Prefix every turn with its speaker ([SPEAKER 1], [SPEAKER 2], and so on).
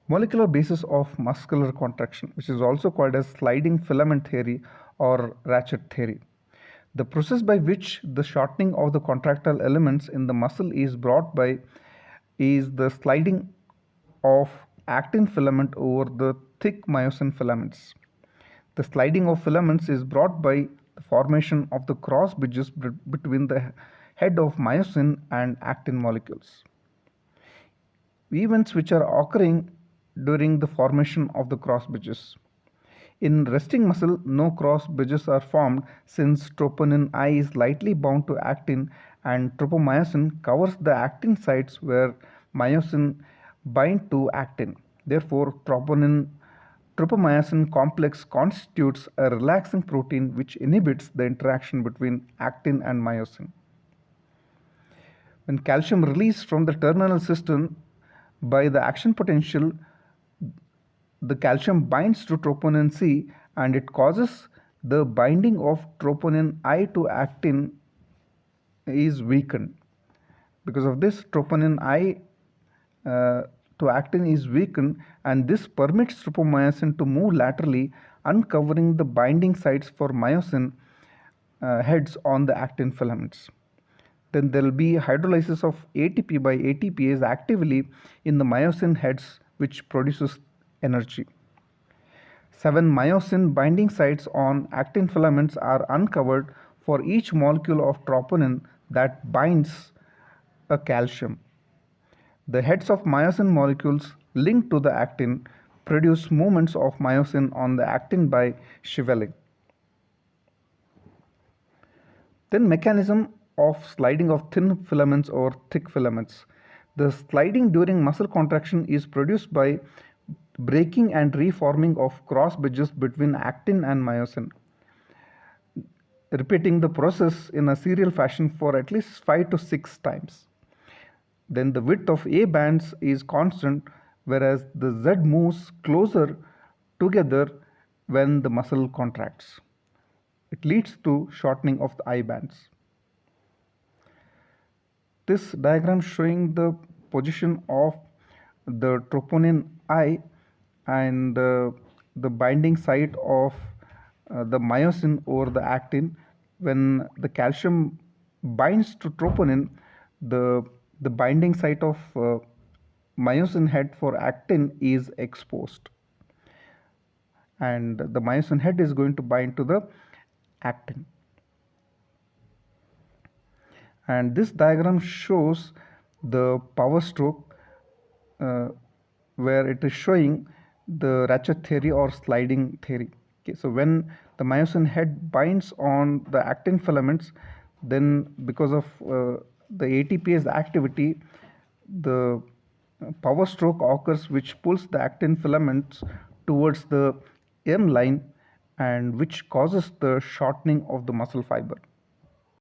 [SPEAKER 1] Molecular basis of muscular contraction, which is also called as sliding filament theory or ratchet theory. The process by which the shortening of the contractile elements in the muscle is brought by is the sliding of actin filament over the thick myosin filaments. The sliding of filaments is brought by the formation of the cross bridges between the head of myosin and actin molecules. Events which are occurring during the formation of the cross bridges. In resting muscle, no cross bridges are formed since troponin I is lightly bound to actin and tropomyosin covers the actin sites where myosin bind to actin. Therefore, tropomyosin complex constitutes a relaxing protein which inhibits the interaction between actin and myosin. When calcium released from the terminal system by the action potential, the calcium binds to troponin C and it causes the binding of troponin I to actin is weakened. Because of this, troponin I to actin is weakened, and this permits tropomyosin to move laterally, uncovering the binding sites for myosin heads on the actin filaments. Then there will be hydrolysis of ATP by ATPase actively in the myosin heads, which produces energy. 7 myosin binding sites on actin filaments are uncovered for each molecule of troponin that binds a calcium. The heads of myosin molecules linked to the actin produce movements of myosin on the actin by shielding. Then mechanism of sliding of thin filaments or thick filaments. The sliding during muscle contraction is produced by breaking and reforming of cross bridges between actin and myosin, repeating the process in a serial fashion for at least 5 to 6 times. Then the width of A bands is constant, whereas the Z moves closer together when the muscle contracts. It leads to shortening of the I bands. This diagram showing the position of the troponin I and the binding site of the myosin over the actin. When the calcium binds to troponin, the binding site of myosin head for actin is exposed, and the myosin head is going to bind to the actin. And this diagram shows the power stroke where it is showing the ratchet theory or sliding theory. Okay, so when the myosin head binds on the actin filaments, then because of the ATPase activity, the power stroke occurs which pulls the actin filaments towards the M line and which causes the shortening of the muscle fiber.